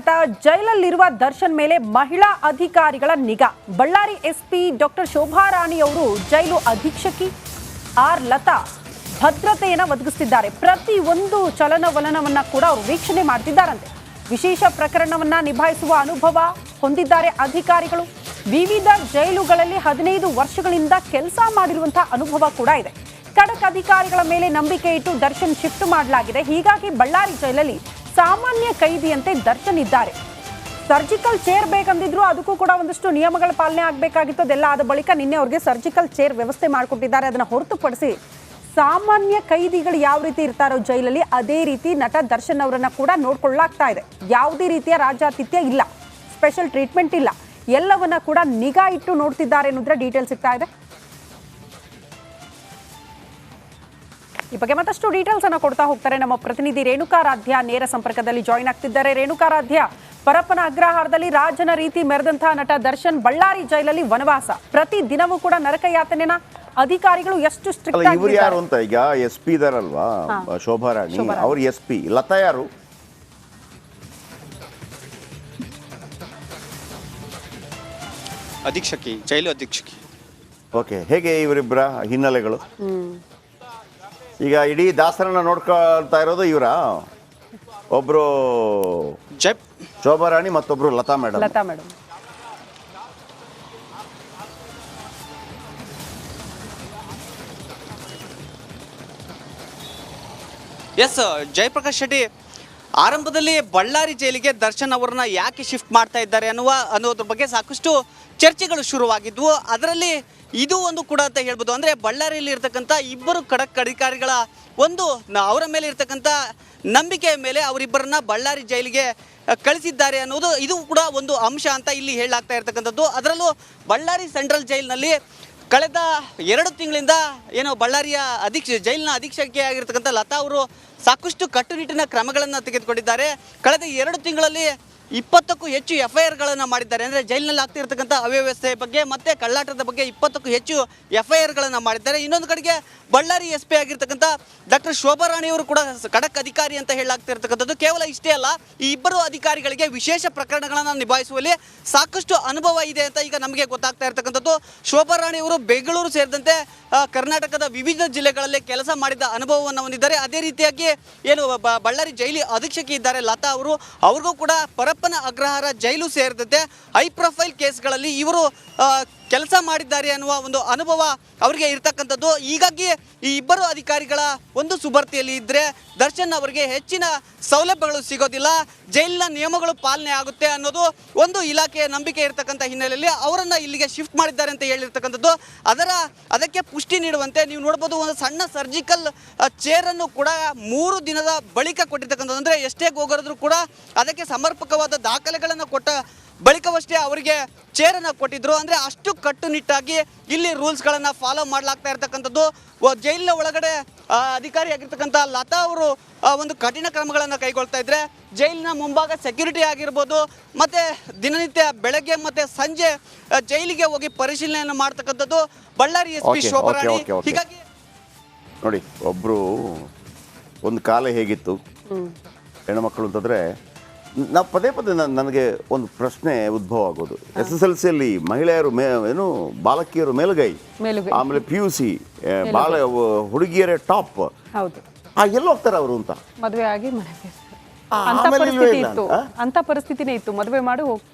ಸ್ವಾಗತ. ಜೈಲಲ್ಲಿರುವ ದರ್ಶನ್ ಮೇಲೆ ಮಹಿಳಾ ಅಧಿಕಾರಿಗಳ ನಿಗಾ. ಬಳ್ಳಾರಿ ಎಸ್ಪಿ ಡಾಕ್ಟರ್ ಶೋಭಾ ರಾಣಿ ಅವರು ಜೈಲು ಅಧೀಕ್ಷಕಿ ಆರ್ ಲತಾ ಭದ್ರತೆಯನ್ನು ಒದಗಿಸುತ್ತಿದ್ದಾರೆ. ಪ್ರತಿ ಒಂದು ಚಲನವಲನವನ್ನ ಕೂಡ ಅವರು ವೀಕ್ಷಣೆ ಮಾಡ್ತಿದ್ದಾರಂತೆ. ವಿಶೇಷ ಪ್ರಕರಣವನ್ನ ನಿಭಾಯಿಸುವ ಅನುಭವ ಹೊಂದಿದ್ದಾರೆ ಅಧಿಕಾರಿಗಳು. ವಿವಿಧ ಜೈಲುಗಳಲ್ಲಿ 15 ವರ್ಷಗಳಿಂದ ಕೆಲಸ ಮಾಡಿರುವಂತಹ ಅನುಭವ ಕೂಡ ಇದೆ. ಖಡಕ್ ಅಧಿಕಾರಿಗಳ ಮೇಲೆ ನಂಬಿಕೆ ಇಟ್ಟು ದರ್ಶನ್ ಶಿಫ್ಟ್ ಮಾಡಲಾಗಿದೆ. ಹೀಗಾಗಿ ಬಳ್ಳಾರಿ ಜೈಲಲ್ಲಿ ಸಾಮಾನ್ಯ ಕೈದಿಯಂತೆ ದರ್ಶನ್ ಇದ್ದಾರೆ. ಸರ್ಜಿಕಲ್ ಚೇರ್ ಬೇಕಂದಿದ್ರು, ಅದಕ್ಕೂ ಕೂಡ ಒಂದಷ್ಟು ನಿಯಮಗಳ ಪಾಲನೆ ಆಗಬೇಕಾಗಿತ್ತು. ಅದೆಲ್ಲ ಆದ ಬಳಿಕ ನಿನ್ನೆ ಅವ್ರಿಗೆ ಸರ್ಜಿಕಲ್ ಚೇರ್ ವ್ಯವಸ್ಥೆ ಮಾಡಿಕೊಟ್ಟಿದ್ದಾರೆ. ಅದನ್ನು ಹೊರತುಪಡಿಸಿ ಸಾಮಾನ್ಯ ಕೈದಿಗಳು ಯಾವ ರೀತಿ ಇರ್ತಾರೋ ಜೈಲಲ್ಲಿ, ಅದೇ ರೀತಿ ನಟ ದರ್ಶನ್ ಅವರನ್ನ ಕೂಡ ನೋಡ್ಕೊಳ್ಳಾಗ್ತಾ ಇದೆ. ಯಾವುದೇ ರೀತಿಯ ರಾಜಾತಿಥ್ಯ ಇಲ್ಲ, ಸ್ಪೆಷಲ್ ಟ್ರೀಟ್ಮೆಂಟ್ ಇಲ್ಲ, ಎಲ್ಲವನ್ನ ಕೂಡ ನಿಗಾ ಇಟ್ಟು ನೋಡ್ತಿದ್ದಾರೆ ಅನ್ನೋದ್ರ ಡೀಟೇಲ್ ಸಿಗ್ತಾ ಇದೆ. ಈ ಬಗ್ಗೆ ಮತ್ತಷ್ಟು ಡೀಟೇಲ್ಸ್ ಅನ್ನು ಕೊಡ್ತಾ ಹೋಗ್ತಾರೆ ನಮ್ಮ ಪ್ರತಿನಿಧಿ ರೇಣುಕಾರಾಧ್ಯ ನೇರ ಸಂಪರ್ಕದಲ್ಲಿ ಜಾಯಿನ್ ಆಗ್ತಿದ್ದಾರೆ. ರೇಣುಕಾರಾಧ್ಯ, ಪರಪ್ಪನ ಅಗ್ರಹಾರದಲ್ಲಿ ರಾಜನ ರೀತಿ ಮೆರೆದಂತಹ ನಟ ದರ್ಶನ್ ಬಳ್ಳಾರಿ ಜೈಲಲ್ಲಿ ವನವಾಸ. ಪ್ರತಿ ದಿನವೂ ಕೂಡ ನರಕ ಯಾತನೆನ ಅಧಿಕಾರಿಗಳು ಎಷ್ಟು ಸ್ಟ್ರಿಕ್ಟ್ ಆಗಿ ಇವರು ಯಾರು ಅಂತ ಈಗ ಎಸ್ ಪಿ ಇದಾರಲ್ವಾ ಶೋಭಾ ರಾಣಿ, ಅವ್ರ ಎಸ್ ಪಿ ಲತಾ ಯಾರು? ಅಧೀಕ್ಷಕಿ, ಜೈಲು ಅಧೀಕ್ಷಕಿ. ಓಕೆ, ಹೇಗೆ ಇವರಿಬ್ಬರ ಹಿನ್ನೆಲೆಗಳು? ಈಗ ಇಡೀ ದಾಸರನ್ನ ನೋಡ್ಕೊಳ್ತಾ ಇರೋದು ಇವರ ಒಬ್ರು ಶೋಭಾ ರಾಣಿ, ಮತ್ತೊಬ್ರು ಲತಾ ಮೇಡಮ್. ಎಸ್, ಜಯಪ್ರಕಾಶ್ ಶೆಟ್ಟಿ, ಆರಂಭದಲ್ಲಿ ಬಳ್ಳಾರಿ ಜೈಲಿಗೆ ದರ್ಶನ್ ಅವರನ್ನ ಯಾಕೆ ಶಿಫ್ಟ್ ಮಾಡ್ತಾ ಇದ್ದಾರೆ ಅನ್ನೋದ್ರ ಬಗ್ಗೆ ಸಾಕಷ್ಟು ಚರ್ಚೆಗಳು ಶುರುವಾಗಿದ್ವು. ಅದರಲ್ಲಿ ಇದು ಒಂದು ಕೂಡ ಅಂತ ಹೇಳ್ಬೋದು. ಅಂದರೆ ಬಳ್ಳಾರಿಯಲ್ಲಿ ಇರ್ತಕ್ಕಂಥ ಇಬ್ಬರು ಖಡಕ್ ಅಧಿಕಾರಿಗಳ ಒಂದು ಅವರ ಮೇಲೆ ಇರ್ತಕ್ಕಂಥ ನಂಬಿಕೆಯ ಮೇಲೆ ಅವರಿಬ್ಬರನ್ನ ಬಳ್ಳಾರಿ ಜೈಲಿಗೆ ಕಳಿಸಿದ್ದಾರೆ ಅನ್ನೋದು ಇದು ಕೂಡ ಒಂದು ಅಂಶ ಅಂತ ಇಲ್ಲಿ ಹೇಳಲಾಗ್ತಾ ಇರ್ತಕ್ಕಂಥದ್ದು. ಅದರಲ್ಲೂ ಬಳ್ಳಾರಿ ಸೆಂಟ್ರಲ್ ಜೈಲಿನಲ್ಲಿ ಕಳೆದ 2 ತಿಂಗಳಿಂದ ಏನು ಬಳ್ಳಾರಿಯ ಜೈಲಿನ ಅಧೀಕ್ಷಕಿಯಾಗಿರ್ತಕ್ಕಂಥ ಲತಾ ಅವರು ಸಾಕಷ್ಟು ಕಟ್ಟುನಿಟ್ಟಿನ ಕ್ರಮಗಳನ್ನು ತೆಗೆದುಕೊಂಡಿದ್ದಾರೆ. ಕಳೆದ 2 ತಿಂಗಳಲ್ಲಿ 20ಕ್ಕೂ ಹೆಚ್ಚು FIRಗಳನ್ನು ಮಾಡಿದ್ದಾರೆ. ಅಂದರೆ ಜೈಲಿನಲ್ಲಿ ಆಗ್ತಿರ್ತಕ್ಕಂಥ ಅವ್ಯವಸ್ಥೆ ಬಗ್ಗೆ ಮತ್ತು ಕಳ್ಳಾಟದ ಬಗ್ಗೆ 20ಕ್ಕೂ ಹೆಚ್ಚು FIRಗಳನ್ನು ಮಾಡಿದ್ದಾರೆ. ಇನ್ನೊಂದು ಕಡೆಗೆ ಬಳ್ಳಾರಿ SP ಆಗಿರ್ತಕ್ಕಂಥ ಡಾಕ್ಟರ್ ಶೋಭಾ ರಾಣಿ ಅವರು ಕೂಡ ಖಡಕ್ ಅಧಿಕಾರಿ ಅಂತ ಹೇಳಲಾಗ್ತಿರ್ತಕ್ಕಂಥದ್ದು. ಕೇವಲ ಇಷ್ಟೇ ಅಲ್ಲ, ಈ ಇಬ್ಬರು ಅಧಿಕಾರಿಗಳಿಗೆ ವಿಶೇಷ ಪ್ರಕರಣಗಳನ್ನು ನಿಭಾಯಿಸುವಲ್ಲಿ ಸಾಕಷ್ಟು ಅನುಭವ ಇದೆ ಅಂತ ಈಗ ನಮಗೆ ಗೊತ್ತಾಗ್ತಾ ಇರ್ತಕ್ಕಂಥದ್ದು. ಶೋಭಾ ರಾಣಿ ಅವರು ಬೆಂಗಳೂರು ಸೇರಿದಂತೆ ಕರ್ನಾಟಕದ ವಿವಿಧ ಜಿಲ್ಲೆಗಳಲ್ಲಿ ಕೆಲಸ ಮಾಡಿದ ಅನುಭವವನ್ನು ಹೊಂದಿದ್ದಾರೆ. ಅದೇ ರೀತಿಯಾಗಿ ಏನು ಬಳ್ಳಾರಿ ಜೈಲಿ ಅಧೀಕ್ಷಕಿ ಇದ್ದಾರೆ ಲತಾ ಅವರು, ಅವ್ರಿಗೂ ಕೂಡ ಪರಪ್ಪನ ಅಗ್ರಹಾರ ಜೈಲು ಸೇರಿದಂತೆ ಹೈ ಪ್ರೊಫೈಲ್ ಕೇಸ್ಗಳಲ್ಲಿ ಇವರು ಕೆಲಸ ಮಾಡಿದ್ದಾರೆ ಅನ್ನುವ ಒಂದು ಅನುಭವ ಅವರಿಗೆ ಇರ್ತಕ್ಕಂಥದ್ದು. ಹೀಗಾಗಿ ಈ ಇಬ್ಬರು ಅಧಿಕಾರಿಗಳ ಒಂದು ಸುಭರ್ತಿಯಲ್ಲಿ ಇದ್ದರೆ ದರ್ಶನ್ ಅವರಿಗೆ ಹೆಚ್ಚಿನ ಸೌಲಭ್ಯಗಳು ಸಿಗೋದಿಲ್ಲ, ಜೈಲಿನ ನಿಯಮಗಳು ಪಾಲನೆ ಆಗುತ್ತೆ ಅನ್ನೋದು ಒಂದು ಇಲಾಖೆಯ ನಂಬಿಕೆ ಇರತಕ್ಕಂಥ ಹಿನ್ನೆಲೆಯಲ್ಲಿ ಅವರನ್ನು ಇಲ್ಲಿಗೆ ಶಿಫ್ಟ್ ಮಾಡಿದ್ದಾರೆ ಅಂತ ಹೇಳಿರ್ತಕ್ಕಂಥದ್ದು. ಅದಕ್ಕೆ ಪುಷ್ಟಿ ನೀಡುವಂತೆ ನೀವು ನೋಡ್ಬೋದು, ಒಂದು ಸಣ್ಣ ಸರ್ಜಿಕಲ್ ಚೇರನ್ನು ಕೂಡ 3 ದಿನದ ಬಳಿಕ ಕೊಟ್ಟಿರ್ತಕ್ಕಂಥದ್ದು. ಅಂದರೆ ಎಷ್ಟೇ ಹೋಗೋದ್ರೂ ಕೂಡ ಅದಕ್ಕೆ ಸಮರ್ಪಕವಾದ ದಾಖಲೆಗಳನ್ನು ಕೊಟ್ಟ ಬಳಿಕವಷ್ಟೇ ಅವರಿಗೆ ಚೇರನ್ನು ಕೊಟ್ಟಿದ್ರು. ಅಂದರೆ ಅಷ್ಟು ಕಟ್ಟುನಿಟ್ಟಾಗಿ ಇಲ್ಲಿ ರೂಲ್ಸ್ಗಳನ್ನು ಫಾಲೋ ಮಾಡಲಾಗ್ತಾ ಇರ್ತಕ್ಕಂಥದ್ದು. ಜೈಲಿನ ಒಳಗಡೆ ಅಧಿಕಾರಿಯಾಗಿರ್ತಕ್ಕಂಥ ಲತಾ ಅವರು ಒಂದು ಕಠಿಣ ಕ್ರಮಗಳನ್ನು ಕೈಗೊಳ್ತಾ ಇದ್ರೆ, ಜೈಲಿನ ಮುಂಭಾಗ ಸೆಕ್ಯೂರಿಟಿ ಆಗಿರ್ಬೋದು, ಮತ್ತು ದಿನನಿತ್ಯ ಬೆಳಗ್ಗೆ ಮತ್ತು ಸಂಜೆ ಜೈಲಿಗೆ ಹೋಗಿ ಪರಿಶೀಲನೆಯನ್ನು ಮಾಡ್ತಕ್ಕಂಥದ್ದು ಬಳ್ಳಾರಿ SP ಶೋಭಾ ರಾಣಿ. ಹೀಗಾಗಿ ನೋಡಿ, ಒಬ್ಬರು ಒಂದು ಕಾಲ ಹೇಗಿತ್ತು ಹೆಣ್ಮಕ್ಳು ಅಂತಂದರೆ, ನಾವು ಪದೇ ನನಗೆ ಒಂದು ಪ್ರಶ್ನೆ ಉದ್ಭವ ಆಗೋದು, SSLCಯಲ್ಲಿ ಮಹಿಳೆಯರು ಏನು ಬಾಲಕಿಯರು ಮೇಲುಗೈ, ಆಮೇಲೆ PUC ಹುಡುಗಿಯರೇ ಟಾಪ್, ಎಲ್ಲಿ ಹೋಗ್ತಾರೆ ಅವರು ಅಂತ ಮದುವೆ ಆಗಿ ಅಂತ ಪರಿಸ್ಥಿತಿನೇ ಇತ್ತು, ಮದುವೆ ಮಾಡಿ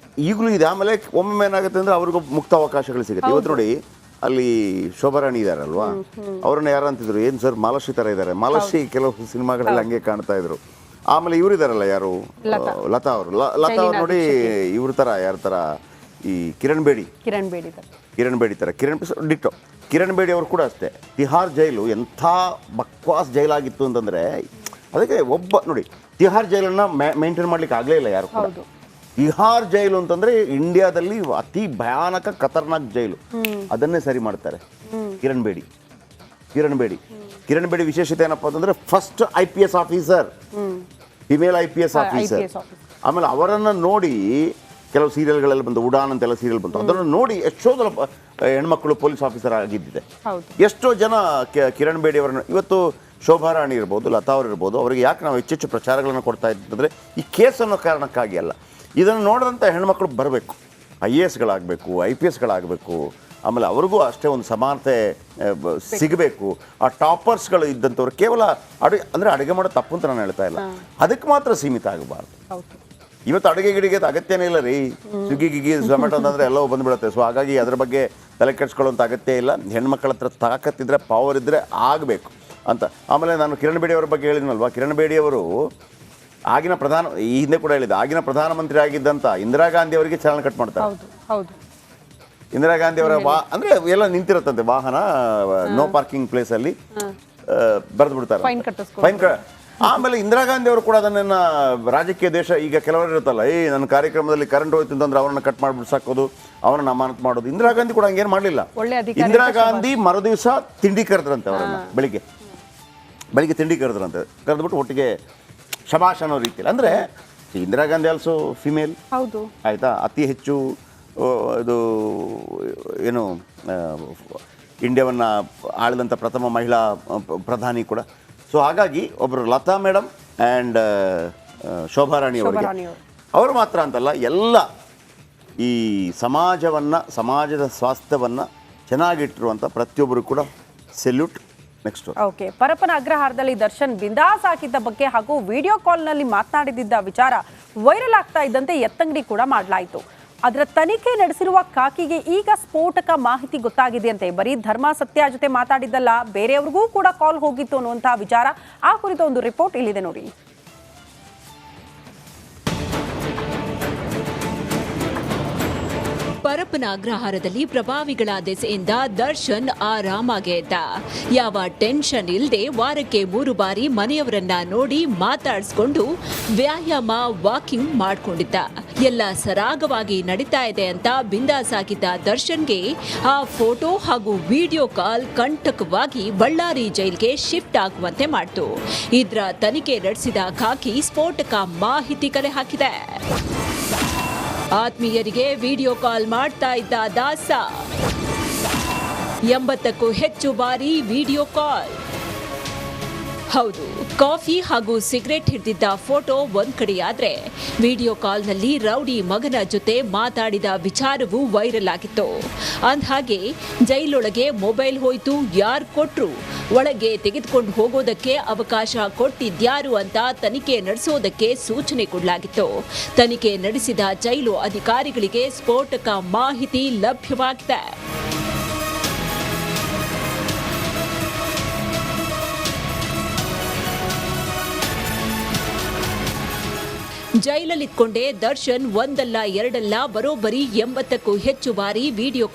ಈಗಲೂ ಇದೆ. ಆಮೇಲೆ ಒಮ್ಮೆ ಏನಾಗುತ್ತೆ ಅಂದರೆ ಅವ್ರಿಗೂ ಮುಕ್ತ ಅವಕಾಶಗಳು ಸಿಗುತ್ತೆ. ಇವತ್ತು ನೋಡಿ, ಅಲ್ಲಿ ಶೋಭಾ ರಾಣಿ ಇದಾರಲ್ವಾ, ಅವ್ರನ್ನ ಯಾರು ಅಂತಿದ್ರು, ಏನು ಸರ್ ಮಾಲಾಶ್ರೀ ಥರ ಇದ್ದಾರೆ, ಮಾಲಾಶ್ರೀ ಕೆಲವು ಸಿನಿಮಾಗಳಲ್ಲಿ ಹಂಗೆ ಕಾಣ್ತಾ ಇದ್ರು. ಆಮೇಲೆ ಇವ್ರು ಇದಾರಲ್ಲ, ಯಾರು ಲತಾ ಅವರು ನೋಡಿ ಇವ್ರ ಥರ ಯಾರ ಥರ, ಈ ಕಿರಣ್ ಬೇಡಿ ಥರ, ಕಿರಣ್ ಬೇಡಿ ಅವರು ಕೂಡ ಅಷ್ಟೇ. ತಿಹಾರ್ ಜೈಲು ಎಂಥ ಬಕ್ವಾಸ್ ಜೈಲಾಗಿತ್ತು ಅಂತಂದರೆ, ಅದಕ್ಕೆ ಒಬ್ಬ ನೋಡಿ, ತಿಹಾರ್ ಜೈಲನ್ನು ಮೇಂಟೈನ್ ಮಾಡ್ಲಿಕ್ಕೆ ಆಗಲೇ ಇಲ್ಲ ಯಾರು ಕೂಡ. ತಿಹಾರ್ ಜೈಲು ಅಂತಂದರೆ ಇಂಡಿಯಾದಲ್ಲಿ ಅತಿ ಭಯಾನಕ ಖತರ್ನಾಕ್ ಜೈಲು, ಅದನ್ನೇ ಸರಿ ಮಾಡ್ತಾರೆ ಕಿರಣ್ ಬೇಡಿ ವಿಶೇಷತೆ ಏನಪ್ಪ ಅಂತಂದರೆ, first IPS officer, female IPS officer. ಆಮೇಲೆ ಅವರನ್ನು ನೋಡಿ ಕೆಲವು ಸೀರಿಯಲ್ಗಳೆಲ್ಲ ಬಂತು, ಉಡಾನ್ ಅಂತೆಲ್ಲ ಸೀರಿಯಲ್ ಬಂತು, ಅದನ್ನು ನೋಡಿ ಎಷ್ಟೋ ಜನ ಹೆಣ್ಮಕ್ಳು ಪೊಲೀಸ್ ಆಫೀಸರ್ ಆಗಿದ್ದಿದೆ. ಎಷ್ಟೋ ಜನ ಕಿರಣ್ ಬೇಡಿ ಅವರನ್ನು, ಇವತ್ತು ಶೋಭಾ ರಾಣಿ ಇರ್ಬೋದು, ಲತಾ ಅವರು ಇರ್ಬೋದು, ಅವರಿಗೆ ಯಾಕೆ ನಾವು ಹೆಚ್ಚೆಚ್ಚು ಪ್ರಚಾರಗಳನ್ನು ಕೊಡ್ತಾ ಇದ್ದಂದರೆ ಈ ಕೇಸ್ ಅನ್ನೋ ಕಾರಣಕ್ಕಾಗಿ ಅಲ್ಲ. ಇದನ್ನು ನೋಡಿದಂಥ ಹೆಣ್ಮಕ್ಳು ಬರಬೇಕು, IAS IPSಗಳಾಗಬೇಕು, ಆಮೇಲೆ ಅವ್ರಿಗೂ ಅಷ್ಟೇ ಒಂದು ಸಮಾನತೆ ಸಿಗಬೇಕು. ಆ ಟಾಪರ್ಸ್ಗಳು ಇದ್ದಂಥವ್ರು ಕೇವಲ ಅಡುಗೆ ಮಾಡೋ ತಪ್ಪು ಅಂತ ನಾನು ಹೇಳ್ತಾ ಇಲ್ಲ, ಅದಕ್ಕೆ ಮಾತ್ರ ಸೀಮಿತ ಆಗಬಾರ್ದು. ಇವತ್ತು ಅಡುಗೆ ಗಿಡಿಗೆ ಅಗತ್ಯನೇ ಇಲ್ಲ ರೀ, ಸ್ವಿಗ್ಗಿ ಝೊಮ್ಯಾಟೊ ಅಂತಂದರೆ ಎಲ್ಲವೂ ಬಂದುಬಿಡುತ್ತೆ. ಸೊ ಹಾಗಾಗಿ ಅದ್ರ ಬಗ್ಗೆ ತಲೆ ಕೆಡಿಸ್ಕೊಳ್ಳೋಂಥ ಅಗತ್ಯ ಇಲ್ಲ. ಹೆಣ್ಮಕ್ಳ ಹತ್ರ ತಾಕತ್ತಿದ್ರೆ, ಪವರ್ ಇದ್ದರೆ ಆಗಬೇಕು ಅಂತ. ಆಮೇಲೆ ನಾನು ಕಿರಣ್ ಬೇಡಿ ಅವ್ರ ಬಗ್ಗೆ ಹೇಳಿದ್ನಲ್ವಾ, ಕಿರಣ್ ಬೇಡಿ ಅವರು ಆಗಿನ ಈ ಹಿಂದೆ ಕೂಡ ಹೇಳಿದ್ದೆ, ಆಗಿನ ಪ್ರಧಾನಮಂತ್ರಿ ಆಗಿದ್ದಂಥ ಇಂದಿರಾ ಗಾಂಧಿ ಅವರಿಗೆ ಚಾಲನೆ ಕಟ್ ಮಾಡ್ತಾರೆ. ಇಂದಿರಾ ಗಾಂಧಿ ಅವರ ಅಂದರೆ ಎಲ್ಲ ನಿಂತಿರುತ್ತಂತೆ ವಾಹನ, ನೋ ಪಾರ್ಕಿಂಗ್ ಪ್ಲೇಸಲ್ಲಿ ಬರೆದು ಬಿಡ್ತಾರೆ ಫೈನ್. ಆಮೇಲೆ ಇಂದಿರಾ ಗಾಂಧಿ ಅವರು ಕೂಡ ಅದನ್ನ ರಾಜಕೀಯ ದೇಶ ಈಗ ಕೆಲವರು ಇರುತ್ತಲ್ಲ, ನನ್ನ ಕಾರ್ಯಕ್ರಮದಲ್ಲಿ ಕರೆಂಟ್ ಹೋಯ್ತು ಅಂತಂದ್ರೆ ಅವ್ರನ್ನ ಕಟ್ ಮಾಡಿಬಿಟ್ಟು ಸಾಕೋದು, ಅವರನ್ನ ಅಮಾನತ್ ಮಾಡೋದು. ಇಂದಿರಾ ಗಾಂಧಿ ಕೂಡ ಹಂಗೇನು ಮಾಡಲಿಲ್ಲ. ಇಂದಿರಾ ಗಾಂಧಿ ಮರುದಿವಸ ತಿಂಡಿ ಕರೆದ್ರಂತೆ ಅವರನ್ನ, ಬೆಳಿಗ್ಗೆ ತಿಂಡಿ ಕರೆದ್ಬಿಟ್ಟು ಒಟ್ಟಿಗೆ ಶಬಾಷ್ ಅನ್ನೋ ರೀತಿಯಲ್ಲಿ. ಅಂದರೆ ಇಂದಿರಾ ಗಾಂಧಿ ಆಲ್ಸೋ ಫಿಮೇಲ್, ಹೌದು ಆಯಿತಾ, ಅತಿ ಹೆಚ್ಚು ಇದು ಏನು ಇಂಡಿಯಾವನ್ನು ಆಳಿದಂಥ ಪ್ರಥಮ ಮಹಿಳಾ ಪ್ರಧಾನಿ ಕೂಡ. ಸೊ ಹಾಗಾಗಿ ಒಬ್ಬರು ಲತಾ ಮೇಡಮ್ ಆ್ಯಂಡ್ ಶೋಭಾರಾಣಿ ಅವರು ಮಾತ್ರ ಅಂತಲ್ಲ, ಎಲ್ಲ ಈ ಸಮಾಜದ ಸ್ವಾಸ್ಥ್ಯವನ್ನು ಚೆನ್ನಾಗಿಟ್ಟಿರುವಂಥ ಪ್ರತಿಯೊಬ್ಬರು ಕೂಡ ಸೆಲ್ಯೂಟ್. ನೆಕ್ಸ್ಟ್ ಓಕೆ, ಪರಪ್ಪನ ಅಗ್ರಹಾರದಲ್ಲಿ ದರ್ಶನ್ ಬಿಂದಾಸ್ ಆಗಿದ್ದ ಬಗ್ಗೆ ಹಾಗೂ ವಿಡಿಯೋ ಕಾಲ್ನಲ್ಲಿ ಮಾತನಾಡಿದ್ದ ವಿಚಾರ ವೈರಲ್ ಆಗ್ತಾ ಇದ್ದಂತೆ ಎತ್ತಂಗಡಿ ಕೂಡ ಮಾಡಲಾಯಿತು. ಅದರ ತನಿಖೆ ನಡೆಸಿರುವ ಖಾಕಿಗೆ ಈಗ ಸ್ಫೋಟಕ ಮಾಹಿತಿ ಗೊತ್ತಾಗಿದೆ ಅಂತೆ. ಬರೀ ಧರ್ಮ ಸತ್ಯ ಜೊತೆ ಮಾತಾಡಿದ್ದಲ್ಲ, ಬೇರೆಯವ್ರಿಗೂ ಕೂಡ ಕಾಲ್ ಹೋಗಿತ್ತು ಅನ್ನುವಂತಹ ವಿಚಾರ. ಆ ಕುರಿತ ಒಂದು ರಿಪೋರ್ಟ್ ಇಲ್ಲಿದೆ ನೋಡಿ. ಪರಪ್ಪನ ಅಗ್ರಹಾರದಲ್ಲಿ ಪ್ರಭಾವಿಗಳ ದೆಸೆಯಿಂದ ದರ್ಶನ್ ಆರಾಮಾಗೇ ಇದ್ದ. ಯಾವ ಟೆನ್ಷನ್ ಇಲ್ಲದೆ ವಾರಕ್ಕೆ 3 ಬಾರಿ ಮನೆಯವರನ್ನ ನೋಡಿ ಮಾತಾಡಿಸ್ಕೊಂಡು ವ್ಯಾಯಾಮ, ವಾಕಿಂಗ್ ಮಾಡ್ಕೊಂಡಿದ್ದ. ಎಲ್ಲ ಸರಾಗವಾಗಿ ನಡೀತಾ ಇದೆ ಅಂತ ಬಿಂದಾಸ್ ಆಗಿದ್ದ ದರ್ಶನ್ಗೆ ಆ ಫೋಟೋ ಹಾಗೂ ವಿಡಿಯೋ ಕಾಲ್ ಕಂಟಕವಾಗಿ ಬಳ್ಳಾರಿ ಜೈಲ್ಗೆ ಶಿಫ್ಟ್ ಆಗುವಂತೆ ಮಾಡ್ತು. ಇದ್ರ ತನಿಖೆ ನಡೆಸಿದ ಖಾಕಿ ಸ್ಫೋಟಕ ಮಾಹಿತಿ ಕಲೆ ಹಾಕಿದೆ. ಆತ್ಮೀಯರಿಗೆ ವಿಡಿಯೋ ಕಾಲ್ ಮಾಡ್ತಾ ಇದ್ದ ದಾಸ, 80ಕ್ಕೂ ಹೆಚ್ಚು ಬಾರಿ ವಿಡಿಯೋ ಕಾಲ್. ಹೌದು, ಕಾಫಿ ಹಾಗೂ ಸಿಗರೆಟ್ ಹಿಡಿದಿದ್ದ ಫೋಟೋ ಒಂದ್ ಕಡೆಯಾದ್ರೆ, ವಿಡಿಯೋ ಕಾಲ್ನಲ್ಲಿ ರೌಡಿ ಮಗನ ಜೊತೆ ಮಾತಾಡಿದ ವಿಚಾರವೂ ವೈರಲ್ ಆಗಿತ್ತು. ಅಂದ್ಹಾಗೆ ಜೈಲೊಳಗೆ ಮೊಬೈಲ್ ಹೋಯ್ತು, ಯಾರು ಕೊಟ್ರು, ಒಳಗೆ ತೆಗೆದುಕೊಂಡು ಹೋಗೋದಕ್ಕೆ ಅವಕಾಶ ಕೊಟ್ಟಿದ್ಯಾರು ಅಂತ ತನಿಖೆ ನಡೆಸೋದಕ್ಕೆ ಸೂಚನೆ ಕೊಡಲಾಗಿತ್ತು. ತನಿಖೆ ನಡೆಸಿದ ಜೈಲು ಅಧಿಕಾರಿಗಳಿಗೆ ಸ್ಫೋಟಕ ಮಾಹಿತಿ ಲಭ್ಯವಾಗಿದೆ. ಜೈಲಲ್ಲಿದ್ಕೊಂಡೇ ದರ್ಶನ್ ಒಂದಲ್ಲ ಎರಡಲ್ಲ ಬರೋಬ್ಬರಿ 80ಕ್ಕೂ ಹೆಚ್ಚು ಬಾರಿ ವಿಡಿಯೋ